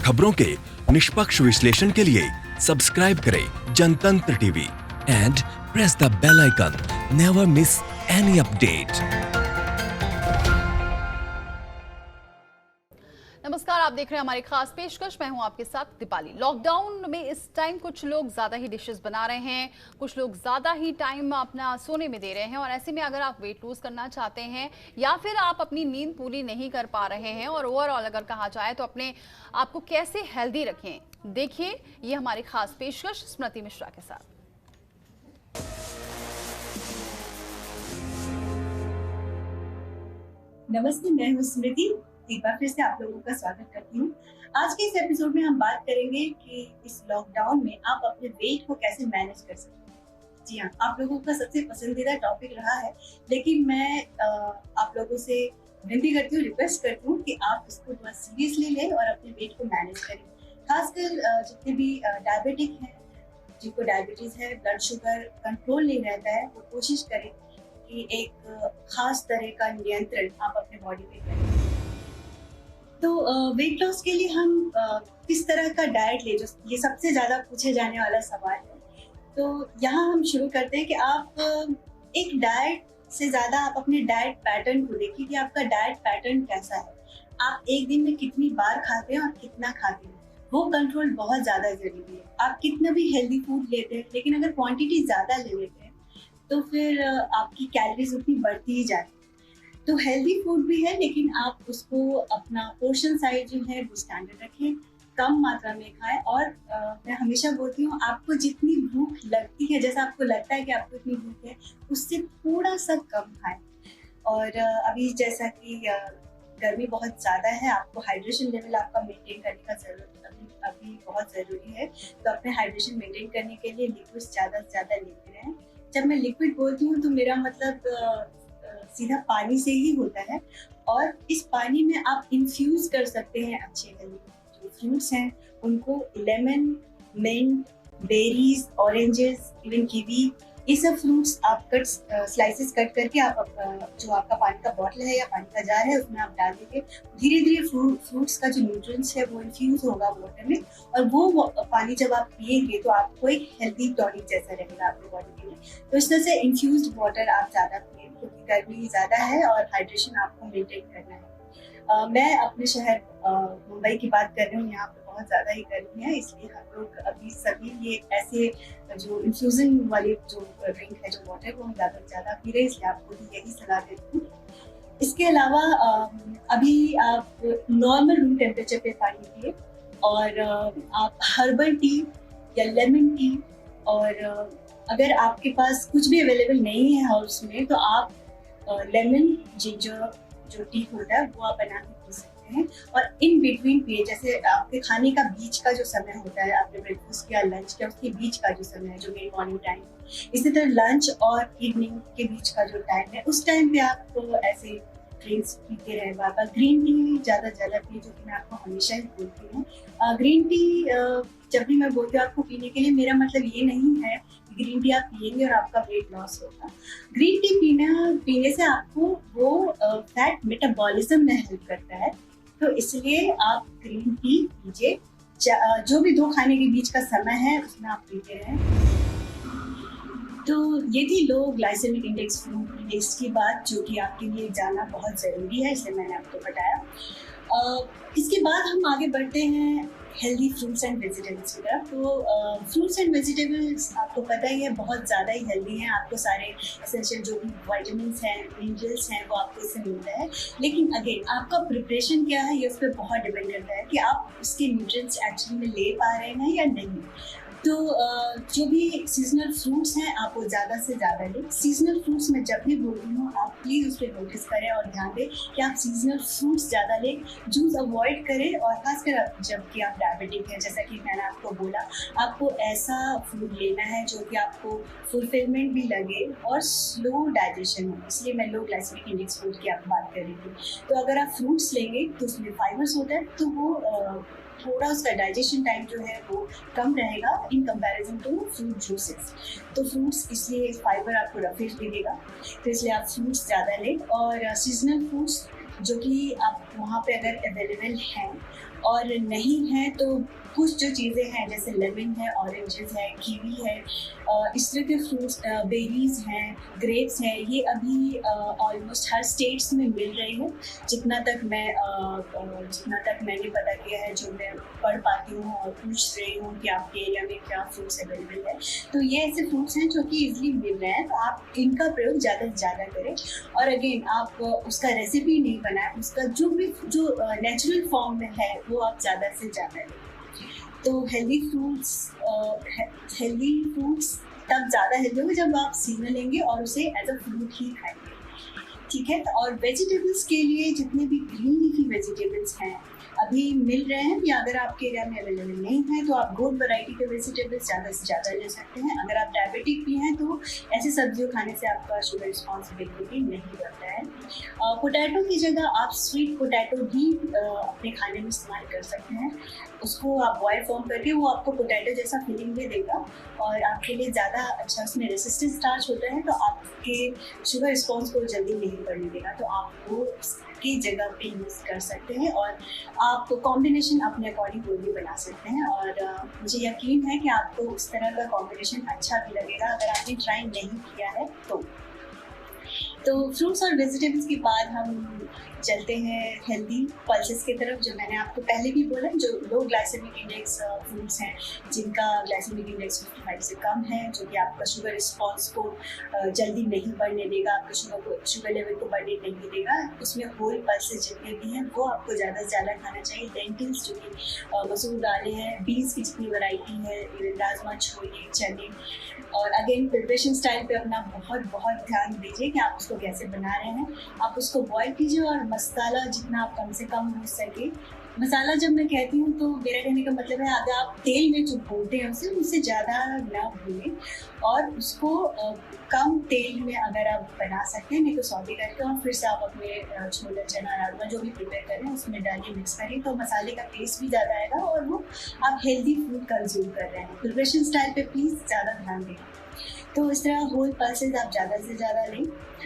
खबरों के निष्पक्ष विश्लेषण के लिए सब्सक्राइब करें Jantantra TV and press the bell icon. Never miss any update. नमस्कार, आप देख रहे हैं हमारी खास पेशकश। मैं हूं आपके साथ दीपाली। लॉकडाउन में इस टाइम कुछ लोग ज़्यादा ही डिशेस बना रहे हैं, कुछ लोग ज़्यादा ही टाइम अपना सोने में दे रहे हैं। और ऐसे में अगर आप वेट लूज करना चाहते हैं या फिर आप अपनी नींद पूरी नहीं कर पा रहे हैं और ओवरऑल अगर कहा जाए तो अपने आप को कैसे हेल्दी रखें, देखिए ये हमारी खास पेशकश स्मृति मिश्रा के साथ। नमस्ते, मैं हूँ स्मृति। एक बार फिर से आप लोगों का स्वागत करती हूँ। आज के इस एपिसोड में हम बात करेंगे कि इस लॉकडाउन में आप अपने वेट को कैसे मैनेज कर सकते हैं। जी हाँ, आप लोगों का सबसे पसंदीदा टॉपिक रहा है, लेकिन मैं आप लोगों से विनती करती हूँ, रिक्वेस्ट करती हूँ कि आप इसको थोड़ा सीरियसली लें और अपने वेट को मैनेज करें। खासकर जितने भी डायबिटिक हैं, जिनको डायबिटीज है, ब्लड शुगर कंट्रोल नहीं रहता है, वो कोशिश करें कि एक खास तरह का नियंत्रण आप अपने बॉडी पे करें। तो वेट लॉस के लिए हम किस तरह का डाइट ले, जो ये सबसे ज्यादा पूछे जाने वाला सवाल है। तो यहाँ हम शुरू करते हैं कि आप एक डाइट से ज्यादा आप अपने डाइट पैटर्न को देखिए कि आपका डाइट पैटर्न कैसा है। आप एक दिन में कितनी बार खाते हैं और कितना खाते हैं, वो कंट्रोल बहुत ज्यादा जरूरी है। आप कितना भी हेल्दी फूड लेते हैं, लेकिन अगर क्वांटिटी ज्यादा ले लेते हैं तो फिर आपकी कैलोरीज उतनी बढ़ती ही जाती है। तो हेल्दी फूड भी है, लेकिन आप उसको अपना पोर्शन साइज जो है वो स्टैंडर्ड रखें, कम मात्रा में खाएं। और मैं हमेशा बोलती हूँ, आपको जितनी भूख लगती है, जैसा आपको लगता है कि आपको इतनी भूख है, उससे थोड़ा सा कम खाएं। और अभी जैसा कि गर्मी बहुत ज़्यादा है, आपको हाइड्रेशन लेवल आपका मेंटेन करने का जरूरत अभी बहुत ज़रूरी है। तो अपने हाइड्रेशन मेंटेन करने के लिए लिक्विड ज़्यादा से ज़्यादा लेते रहें। जब मैं लिक्विड बोलती हूँ तो मेरा मतलब सीधा पानी से ही होता है। और इस पानी में आप इन्फ्यूज कर सकते हैं अच्छे हेल्दी जो फ्रूट्स हैं उनको, lemon, mint, berries, oranges, even kiwi, ये सब फ्रूट्स आप स्लाइसेस कट करके आप जो आपका पानी का बॉटल है या पानी का जार है उसमें आप डाल देंगे। धीरे धीरे फ्रूट्स का जो न्यूट्रिएंट्स है वो इन्फ्यूज होगा वाटर में, और वो पानी जब आप पिएंगे तो आपको एक हेल्दी टॉनिक जैसा रहेगा आपकी बॉडी के लिए। तो इस तरह से इन्फ्यूज्ड वाटर आप ज़्यादा पिए, क्योंकि गर्मी ज़्यादा है और हाइड्रेशन आपको मेंटेन करना है। मैं अपने शहर मुंबई की बात कर रही हूँ। यहाँ पे बहुत ज़्यादा ही गर्मी है, इसलिए हम लोग अभी सभी ये ऐसे जो इन्फ्यूजन वाली जो ड्रिंक है, जो वाटर, वो हम ज़्यादा से ज़्यादा पी रहे हैं, इसलिए आपको भी यही सलाह देती हूँ। इसके अलावा अभी आप नॉर्मल रूम टेम्परेचर पे पानी पिए, और आप हर्बल टी या लेमन टी, और अगर आपके पास कुछ भी अवेलेबल नहीं है हाउस में तो आप लेमन जिंजर जो टी होता है वो आप बना के पी सकते हैं। और इन बिटवीन पिए, जैसे आपके खाने का बीच का जो समय होता है, आपने ब्रेकफास्ट किया, लंच किया, उसके बीच का जो समय है, जो मेन मॉर्निंग टाइम है, इसी तरह लंच और इवनिंग के बीच का जो टाइम है, उस टाइम पे आप ऐसे ड्रिंक्स पीते रहे बार बार। ग्रीन टी ज़्यादा पिए, जो कि मैं आपको हमेशा ही बोलती हूँ। ग्रीन टी जब भी मैं बोलती हूँ आपको पीने के लिए, मेरा मतलब ये नहीं है कि ग्रीन टी आप पिएंगे और आपका वेट लॉस होगा। ग्रीन टी पीने से आपको वो फैट मेटाबॉलिज्म में हेल्प करता है, तो इसलिए आप ग्रीन टी पीजिए। जो भी दो खाने के बीच का समय है उसमें आप पीते रहें। तो ये थी लो ग्लाइसेमिक इंडेक्स फूड इंडेक्स की बात, जो कि आपके लिए जानना बहुत ज़रूरी है, इसलिए मैंने आपको बताया। इसके बाद हम आगे बढ़ते हैं हेल्दी फ्रूट्स एंड वेजिटेबल्स की तरफ। तो फ्रूट्स एंड वेजिटेबल्स आपको पता ही है बहुत ज़्यादा ही हेल्दी हैं। आपको सारे एसेंशियल जो भी विटामिन्स हैं, मिनरल्स हैं, वो आपको इससे मिलता है। लेकिन अगेन आपका प्रिपरेशन क्या है, ये उस पर बहुत डिपेंड करता है कि आप उसके न्यूट्रिएंट्स एक्चुअली में ले पा रहे हैं या नहीं। तो जो भी सीजनल फ्रूट्स हैं आप वो ज़्यादा से ज़्यादा लें। सीजनल फ्रूट्स में जब भी बोल रही हूँ आप प्लीज़ उस पर नोटिस करें और ध्यान दें कि आप सीजनल फ्रूट्स ज़्यादा लें, जूस अवॉइड करें। और खासकर जबकि आप डायबिटिक हैं, जैसा कि मैंने आपको बोला, आपको ऐसा फूड लेना है जो कि आपको फुलफिलमेंट भी लगे और स्लो डाइजेशन हो, इसलिए मैं लो ग्लाइसेमिक इंडेक्स फूड की आप बात कर रही थी। तो अगर आप फ्रूट्स लेंगे तो उसमें फाइबर्स होता है, तो वो थोड़ा उसका डाइजेशन टाइम जो है वो कम रहेगा in comparison to fruit juices. तो फ्रूट्स इसलिए फाइबर आपको रफेज भी देगा, तो इसलिए आप फ्रूट्स ज़्यादा लें। और सीजनल फ्रूट्स जो कि आप वहाँ पे अगर अवेलेबल हैं और नहीं है तो कुछ जो चीज़ें हैं जैसे लेमन है, ऑरेंजेस है, कीवी है, इस तरह के फ्रूट्स, बेरीज हैं, ग्रेप्स हैं, ये अभी ऑलमोस्ट हर स्टेट्स में मिल रहे हैं। जितना तक मैंने पता किया है, जो मैं पढ़ पाती हूँ और पूछ रही हूँ कि आपके एरिया में क्या फ्रूट्स अवेलेबल है, तो ये ऐसे फ्रूट्स हैं जो कि इजीली मिल रहे हैं, तो आप इनका प्रयोग ज़्यादा से ज़्यादा करें। और अगेन आप उसका रेसिपी नहीं बनाएं, उसका जो नेचुरल फॉर्म में है वो आप ज़्यादा से ज़्यादा लें। तो हेल्दी फ्रूट्स तब ज़्यादा हेल्दी होंगे जब आप सीजन लेंगे और उसे एज अ फ्रूट ही खाएंगे, ठीक है। और वेजिटेबल्स के लिए जितने भी ग्रीन लीफी वेजिटेबल्स हैं अभी मिल रहे हैं, या अगर आपके एरिया में अवेलेबल नहीं है तो आप गोड वैरायटी के वेजिटेबल्स ज़्यादा से ज़्यादा ले सकते हैं। अगर आप डायबिटिक भी हैं तो ऐसी सब्जियों खाने से आपका शुगर रिस्पॉन्स बिल्कुल भी नहीं बढ़ता है। पोटैटो की जगह आप स्वीट पोटैटो भी अपने खाने में इस्तेमाल कर सकते हैं। उसको आप बॉयल फॉर्म करके वो आपको पोटैटो जैसा फीलिंग भी देगा और आपके लिए ज़्यादा अच्छा, उसमें रेसिस्टेंट स्टार्च होता है, तो आपके शुगर रिस्पॉन्स को जल्दी नहीं बढ़ने देगा, तो आप वो की जगह पे यूज़ कर सकते हैं। और आप कॉम्बिनेशन अपने अकॉर्डिंग कोई भी बना सकते हैं, और मुझे यकीन है कि आपको उस तरह का कॉम्बिनेशन अच्छा भी लगेगा अगर आपने ट्राई नहीं किया है तो फ्रूट्स और वेजिटेबल्स के बाद हम चलते हैं हेल्दी पल्सेस की तरफ। जो मैंने आपको पहले भी बोला, जो लो ग्लाइसेमिक इंडेक्स फ्रूट्स हैं, जिनका ग्लाइसेमिक इंडेक्स 55 से कम है, जो कि आपका शुगर रिस्पॉन्स को जल्दी नहीं बढ़ने देगा, आपके शुगर लेवल को बढ़ने नहीं देगा। उसमें होल पल्सेस जितने भी हैं वो आपको ज़्यादा से ज़्यादा खाना चाहिए। लेंटिल्स जो कि मसूर दालें हैं, बीन्स की जितनी वैरायटी है, राजमा, छोले, चने। और अगेन प्रिपरेशन स्टाइल पे अपना बहुत ध्यान दीजिए कि आप उसको कैसे बना रहे हैं। आप उसको बॉईल कीजिए और मसाला जितना आप कम से कम हो सके, मसाला जब मैं कहती हूँ तो मेरा कहने का मतलब है अगर आप तेल में जो भूनते हैं उससे ज़्यादा ना भूनें, और उसको कम तेल में अगर आप बना सकते हैं, नहीं तो सौते करके और फिर से आप अपने छोले, चना, राजमा जो भी प्रिपेयर करें उसमें डालिए, मिक्स करिए, तो मसाले का टेस्ट भी ज़्यादा आएगा और वो आप हेल्दी फूड कंज्यूम कर रहे हैं। प्रिपरेशन स्टाइल पे प्लीज़ ज़्यादा ध्यान दें। तो इस तरह होल पल्सेस आप ज़्यादा से ज़्यादा लें।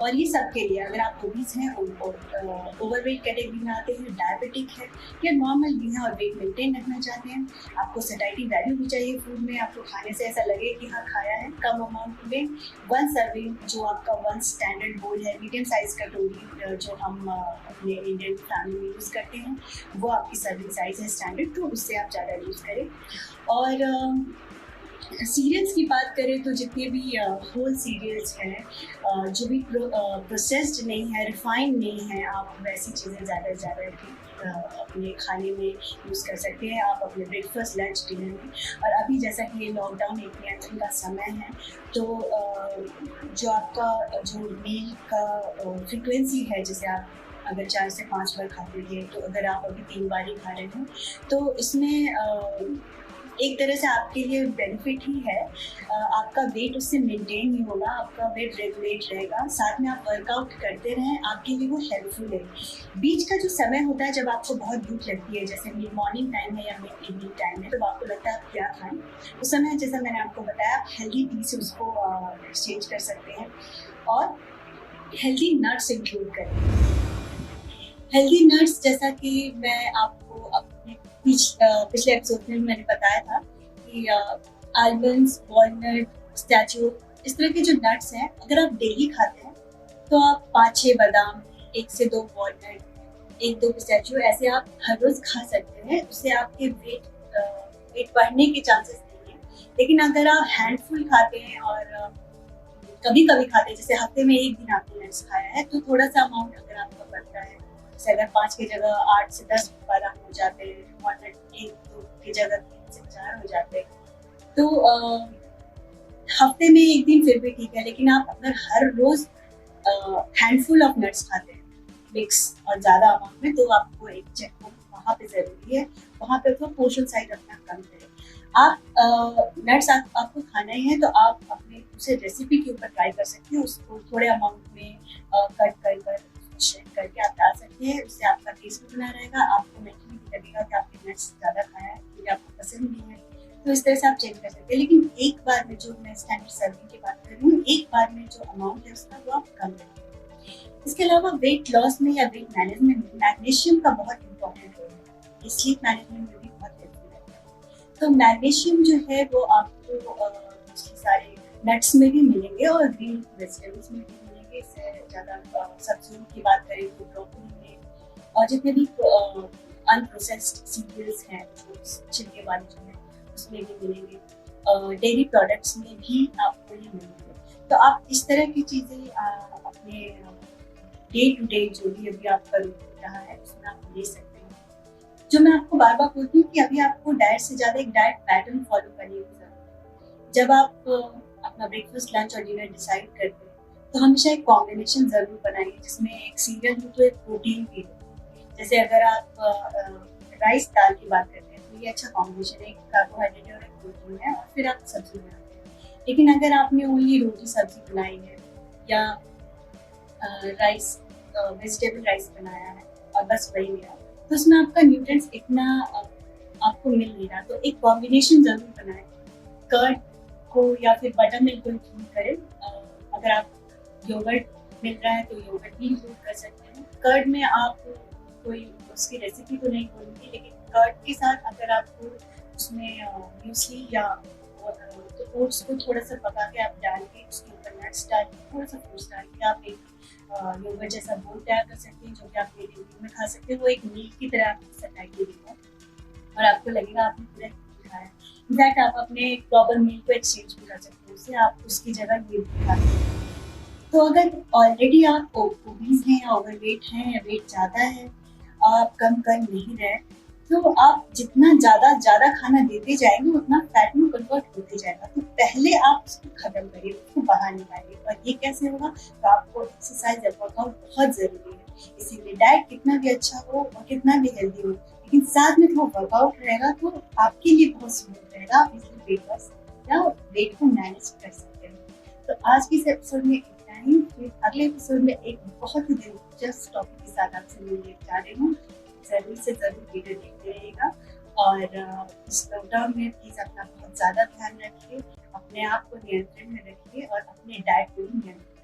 और ये सब के लिए, अगर आप ओबीज हैं, ओवरवेट कैटेगरी में आते हैं, डायबिटिक है या नॉर्मल भी हैं और वेट मेंटेन रखना चाहते हैं, आपको सैटिस्फैक्टरी वैल्यू भी चाहिए फूड में, आपको खाने से ऐसा लगे कि हाँ खाया है, कम अमाउंट में 1 सर्विंग जो आपका 1 स्टैंडर्ड बोल है, मीडियम साइज़ कटोरी जो हम अपने इंडियन फैमिली में यूज़ करते हैं, वो आपकी सर्विंग साइज़ है स्टैंडर्ड, तो उससे आप ज़्यादा यूज़ करें। और सीरियल्स की बात करें तो जितने भी होल सीरियल्स हैं, जो भी प्रोसेस्ड नहीं है, रिफाइंड नहीं है, आप वैसी चीज़ें ज़्यादा से ज़्यादा अपने खाने में यूज़ कर सकते हैं, आप अपने ब्रेकफास्ट, लंच, डिनर में। और अभी जैसा कि ये लॉकडाउन एक नियंत्रण का समय है, तो जो आपका जो मील का फ्रिक्वेंसी है, जैसे आप अगर 4 से 5 बार खाते थे, तो अगर आप अभी 3 बार ही खा रहे हैं, तो इसमें एक तरह से आपके लिए बेनिफिट ही है। आपका वेट उससे मेंटेन ही होगा, आपका वेट रेगुलेट रहेगा, साथ में आप वर्कआउट करते रहें, आपके लिए वो हेल्पफुल है। बीच का जो समय होता है जब आपको बहुत भूख लगती है, जैसे मिड मॉर्निंग टाइम है या मिड इवनिंग टाइम है, तो आपको लगता है आप क्या खाएं, उस समय जैसा मैंने आपको बताया, आप हेल्दी टी से उसको एक्सचेंज कर सकते हैं और हेल्दी नट्स इंक्लूड करें। हेल्दी नट्स, जैसा कि मैं आपको अपने पिछले एपिसोड में मैंने बताया था कि आलमंड्स, वॉलनट, पिस्ताचियो, इस तरह के जो नट्स हैं, अगर आप डेली खाते हैं तो आप 5-6 बादाम, 1 से 2 वॉलनट, 1-2 पिस्ताचियो ऐसे आप हर रोज़ खा सकते हैं। उससे आपके वेट बढ़ने के चांसेस नहीं है। लेकिन अगर आप हैंडफुल खाते हैं और कभी कभी खाते हैं, जैसे हफ्ते में 1 दिन आपने नट्स खाया है, तो थोड़ा सा अमाउंट अगर आपका बढ़ता है, जैसे अगर 5 की जगह 8 से 10 बादाम हो जाते हैं, वॉलनट 1-2 की जगह 3 से 4 हो जाते हैं, तो हफ्ते में 1 दिन फिर भी ठीक है। लेकिन आप अगर हर रोज हैंडफुल ऑफ नट्स खाते हैं मिक्स और ज़्यादा अमाउंट में, तो आपको एक चेक वहाँ पे ज़रूरी है, वहाँ पे तो पोर्शन साइज अपना कम करें। आप नट्स आपको खाना ही है, तो आप अपने उसे रेसिपी के ऊपर ट्राई कर सकते हैं, उसको थोड़े अमाउंट में कट कर शेक करके आप डाल सकते हैं। उससे आपका टेस्ट भी बना रहेगा, आपको मेंटली भी लगेगा कि आपने नट्स ज़्यादा खाया है, क्योंकि आपको पसंद नहीं है, तो इस तरह से आप चेंज कर सकते हैं। लेकिन एक बार में, जो मैं स्टैंडर्ड सर्विंग की बात कर रही हूँ, एक बार में जो अमाउंट है उसका वो आप कम करें। इसके अलावा वेट लॉस में या वेट मैनेजमेंट में मैग्नीशियम का बहुत इंपॉर्टेंट रोल है। आपके स्लीप मैनेजमेंट में भी बहुत हेल्पफुल रहता है। तो मैग्नीशियम जो है वो आपको मोस्टली सारे नट्स में भी मिलेंगे और ग्रीन वेजिटेबल्स में भी मिलेंगे। इससे ज़्यादा सब्जियों की बात करें तो ब्रोकली में, और जितने भी अनप्रोसेस्ड सीरियल्स हैं जो छिलके वाले जो हैं उसमें भी मिलेंगे। डेयरी प्रोडक्ट्स में भी आपको ये मिलेंगे। तो आप इस तरह की चीज़ें अपने डे टू डे जो भी अभी आपका रहा है उसमें आप ले सकते हैं। जो मैं आपको बार बार बोलती हूँ कि अभी आपको डाइट से ज़्यादा एक डाइट पैटर्न फॉलो करने की ज़रूरत है। जब आप अपना ब्रेकफास्ट, लंच और डिनर डिसाइड करते हैं तो हमेशा एक कॉम्बिनेशन ज़रूर बनाइए जिसमें एक सीरियल हो तो एक प्रोटीन भी हो। जैसे अगर आप राइस दाल की बात करते हैं तो ये अच्छा कॉम्बिनेशन है, एक कार्बोहाइड्रेट और एक प्रोटीन है, और फिर आप सब्जी बनाते हैं। लेकिन अगर आपने ओनली रोटी सब्जी बनाई है या राइस वेजिटेबल राइस बनाया है और बस वही लिया, तो उसमें आपका न्यूट्रिएंट्स इतना आपको मिल नहीं रहा। तो एक कॉम्बिनेशन जरूर बनाएं। कर्ड को या फिर बटर मिल्क को इंक्लूड करें। अगर आप योगर्ट मिल रहा है तो योगर्ट भी इंक्लूड कर सकते हैं। कर्ड में आप कोई उसकी रेसिपी तो नहीं बोलूँगी, लेकिन कर्ड के साथ अगर आपको उसमें म्यूसली या तो ओट्स को थोड़ा सा पका के आप डाल के उसके ऊपर नट्स डाल के थोड़ा सा फ्रूट्स डाल के आप एक योगर्ट जैसा बोल तैयार कर सकते हैं जो कि आप डेली रूटीन में खा सकते हैं। वो एक मील की तरह आपको सटाई देगा और आपको लगेगा आपने पूरा खाया है। इनफैक्ट आप अपने प्रॉपर मील को एक्सचेंज भी कर सकते हैं, उससे आप उसकी जगह ये भी खा सकते हैं। तो अगर ऑलरेडी आप ओबीज हैं या ओवरवेट हैं या वेट ज़्यादा है, आप कम कर नहीं रहे, तो आप जितना ज़्यादा खाना देते जाएंगे उतना फैट में कन्वर्ट होते जाएगा। तो पहले आप उसको खत्म करिए, उसको बाहर निकालिए। और ये कैसे होगा? तो आपको एक्सरसाइज या वर्कआउट बहुत ज़रूरी है। इसीलिए डाइट कितना भी अच्छा हो और कितना भी हेल्दी हो, लेकिन साथ में थोड़ा वर्कआउट रहेगा तो आपके लिए बहुत स्मूथ रहेगा। आप इसलिए वेट लॉस या वेट को मैनेज कर सकते हैं। तो आज की इस एपिसोड में इतना ही। फिर अगले एपिसोड में एक बहुत ही दिलचस्प टॉपिक के साथ आपसे मिलने जा रही हूँ। जरूर से जरूर वीडियो देखते रहिएगा और इस लॉकडाउन में प्लीज अपना बहुत ज्यादा ध्यान रखिए, अपने आप को नियंत्रण में रखिए और अपने डाइट को भी नियंत्रण